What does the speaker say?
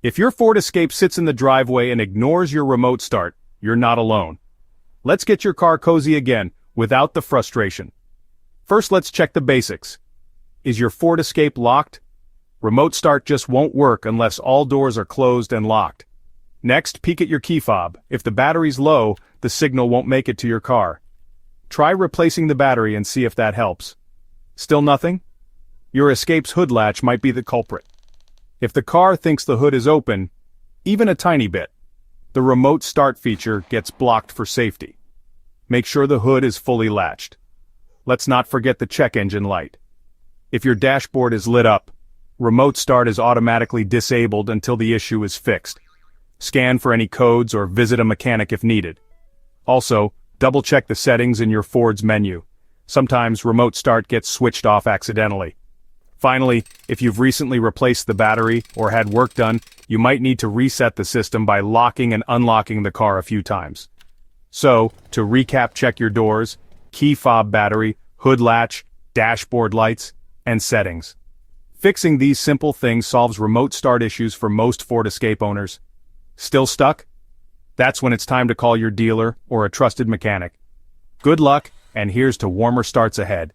If your Ford Escape sits in the driveway and ignores your remote start, you're not alone. Let's get your car cozy again, without the frustration. First, let's check the basics. Is your Ford Escape locked? Remote start just won't work unless all doors are closed and locked. Next, peek at your key fob. If the battery's low, the signal won't make it to your car. Try replacing the battery and see if that helps. Still nothing? Your Escape's hood latch might be the culprit. If the car thinks the hood is open, even a tiny bit, the remote start feature gets blocked for safety. Make sure the hood is fully latched. Let's not forget the check engine light. If your dashboard is lit up, remote start is automatically disabled until the issue is fixed. Scan for any codes or visit a mechanic if needed. Also, double-check the settings in your Ford's menu. Sometimes remote start gets switched off accidentally. Finally, if you've recently replaced the battery or had work done, you might need to reset the system by locking and unlocking the car a few times. So, to recap, check your doors, key fob battery, hood latch, dashboard lights, and settings. Fixing these simple things solves remote start issues for most Ford Escape owners. Still stuck? That's when it's time to call your dealer or a trusted mechanic. Good luck, and here's to warmer starts ahead.